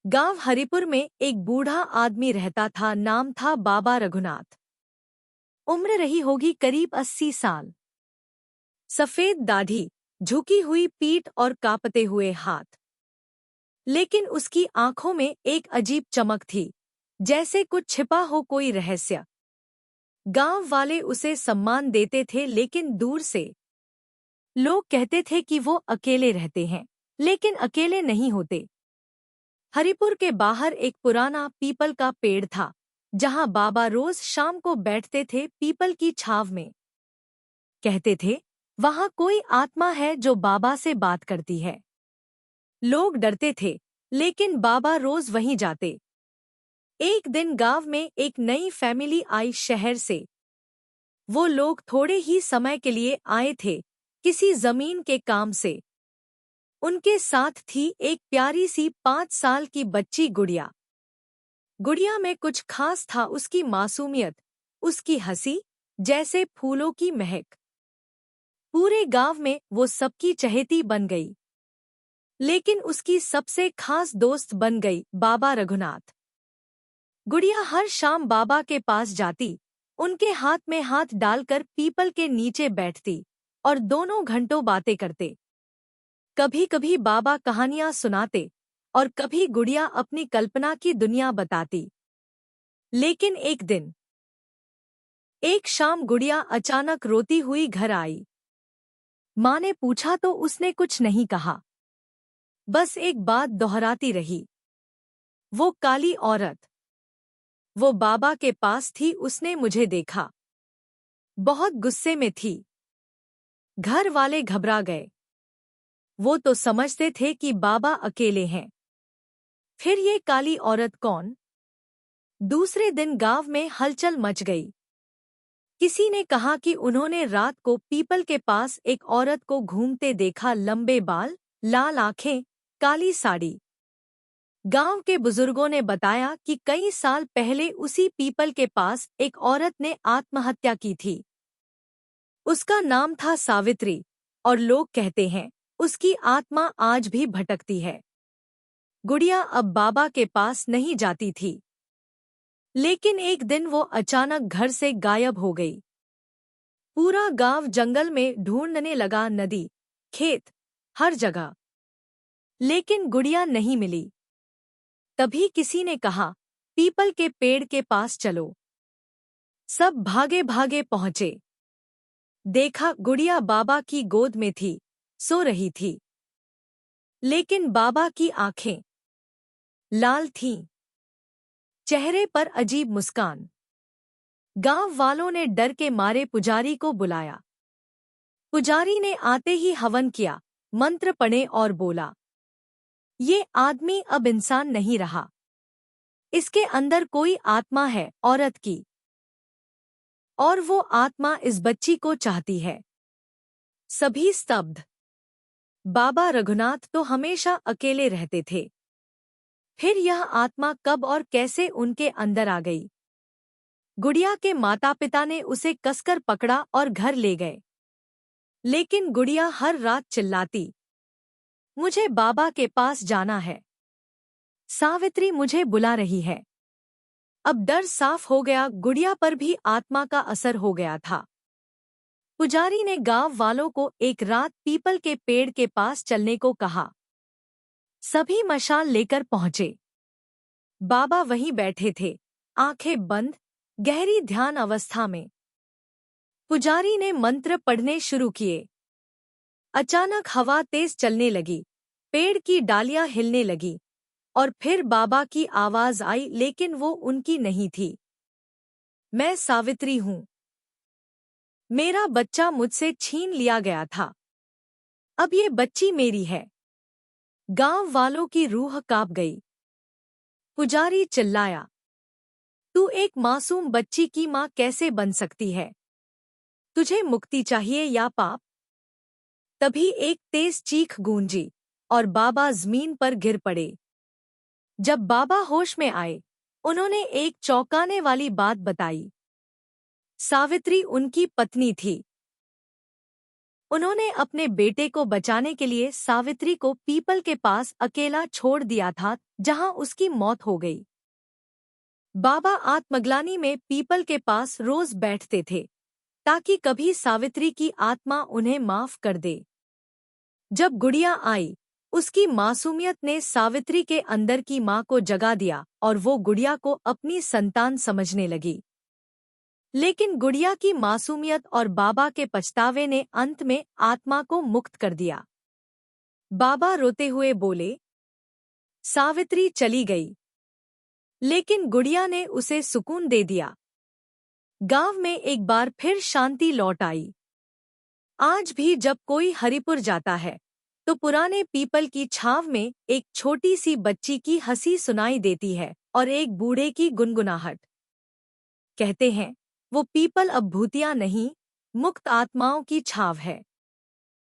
गांव हरिपुर में एक बूढ़ा आदमी रहता था। नाम था बाबा रघुनाथ। उम्र रही होगी करीब 80 साल। सफेद दाढ़ी, झुकी हुई पीठ और कांपते हुए हाथ। लेकिन उसकी आंखों में एक अजीब चमक थी, जैसे कुछ छिपा हो कोई रहस्य। गांव वाले उसे सम्मान देते थे, लेकिन दूर से लोग कहते थे कि वो अकेले रहते हैं, लेकिन अकेले नहीं होते। हरिपुर के बाहर एक पुराना पीपल का पेड़ था, जहां बाबा रोज शाम को बैठते थे पीपल की छाव में। कहते थे, वहां कोई आत्मा है जो बाबा से बात करती है। लोग डरते थे, लेकिन बाबा रोज वहीं जाते। एक दिन गांव में एक नई फैमिली आई शहर से। वो लोग थोड़े ही समय के लिए आए थे, किसी जमीन के काम से। उनके साथ थी एक प्यारी सी 5 साल की बच्ची गुड़िया। गुड़िया में कुछ खास था, उसकी मासूमियत, उसकी हंसी, जैसे फूलों की महक। पूरे गांव में वो सबकी चहेती बन गई। लेकिन उसकी सबसे खास दोस्त बन गई बाबा रघुनाथ। गुड़िया हर शाम बाबा के पास जाती, उनके हाथ में हाथ डालकर पीपल के नीचे बैठती और दोनों घंटों बातें करते। कभी कभी बाबा कहानियां सुनाते और कभी गुड़िया अपनी कल्पना की दुनिया बताती। लेकिन एक दिन, एक शाम गुड़िया अचानक रोती हुई घर आई। माँ ने पूछा तो उसने कुछ नहीं कहा, बस एक बात दोहराती रही, वो काली औरत। वो बाबा के पास थी, उसने मुझे देखा। बहुत गुस्से में थी। घर वाले घबरा गए। वो तो समझते थे कि बाबा अकेले हैं। फिर ये काली औरत कौन? दूसरे दिन गांव में हलचल मच गई। किसी ने कहा कि उन्होंने रात को पीपल के पास एक औरत को घूमते देखा, लंबे बाल, लाल आंखें, काली साड़ी। गांव के बुजुर्गों ने बताया कि कई साल पहले उसी पीपल के पास एक औरत ने आत्महत्या की थी। उसका नाम था सावित्री, और लोग कहते हैं उसकी आत्मा आज भी भटकती है। गुड़िया अब बाबा के पास नहीं जाती थी। लेकिन एक दिन वो अचानक घर से गायब हो गई। पूरा गांव जंगल में ढूंढने लगा, नदी, खेत, हर जगह। लेकिन गुड़िया नहीं मिली। तभी किसी ने कहा, पीपल के पेड़ के पास चलो। सब भागे भागे पहुंचे। देखा, गुड़िया बाबा की गोद में थी, सो रही थी। लेकिन बाबा की आंखें लाल थीं, चेहरे पर अजीब मुस्कान। गांव वालों ने डर के मारे पुजारी को बुलाया। पुजारी ने आते ही हवन किया, मंत्र पढ़े और बोला, ये आदमी अब इंसान नहीं रहा। इसके अंदर कोई आत्मा है, औरत की। और वो आत्मा इस बच्ची को चाहती है। सभी स्तब्ध। बाबा रघुनाथ तो हमेशा अकेले रहते थे। फिर यह आत्मा कब और कैसे उनके अंदर आ गई? गुड़िया के माता पिता ने उसे कसकर पकड़ा और घर ले गए। लेकिन गुड़िया हर रात चिल्लाती, मुझे बाबा के पास जाना है। सावित्री मुझे बुला रही है। अब डर साफ हो गया, गुड़िया पर भी आत्मा का असर हो गया था। पुजारी ने गांव वालों को एक रात पीपल के पेड़ के पास चलने को कहा। सभी मशाल लेकर पहुंचे। बाबा वहीं बैठे थे, आंखें बंद, गहरी ध्यान अवस्था में। पुजारी ने मंत्र पढ़ने शुरू किए। अचानक हवा तेज चलने लगी, पेड़ की डालियां हिलने लगी, और फिर बाबा की आवाज आई, लेकिन वो उनकी नहीं थी। मैं सावित्री हूं। मेरा बच्चा मुझसे छीन लिया गया था। अब ये बच्ची मेरी है। गांव वालों की रूह कांप गई। पुजारी चिल्लाया, तू एक मासूम बच्ची की मां कैसे बन सकती है? तुझे मुक्ति चाहिए या पाप? तभी एक तेज चीख गूंजी और बाबा जमीन पर गिर पड़े। जब बाबा होश में आए, उन्होंने एक चौंकाने वाली बात बताई। सावित्री उनकी पत्नी थी। उन्होंने अपने बेटे को बचाने के लिए सावित्री को पीपल के पास अकेला छोड़ दिया था, जहां उसकी मौत हो गई। बाबा आत्मग्लानि में पीपल के पास रोज बैठते थे, ताकि कभी सावित्री की आत्मा उन्हें माफ कर दे। जब गुड़िया आई, उसकी मासूमियत ने सावित्री के अंदर की माँ को जगा दिया और वो गुड़िया को अपनी संतान समझने लगी। लेकिन गुड़िया की मासूमियत और बाबा के पछतावे ने अंत में आत्मा को मुक्त कर दिया। बाबा रोते हुए बोले, सावित्री चली गई, लेकिन गुड़िया ने उसे सुकून दे दिया। गांव में एक बार फिर शांति लौट आई। आज भी जब कोई हरिपुर जाता है, तो पुराने पीपल की छांव में एक छोटी सी बच्ची की हंसी सुनाई देती है और एक बूढ़े की गुनगुनाहट। कहते हैं, वो पीपल अब भूतिया नहीं, मुक्त आत्माओं की छांव है।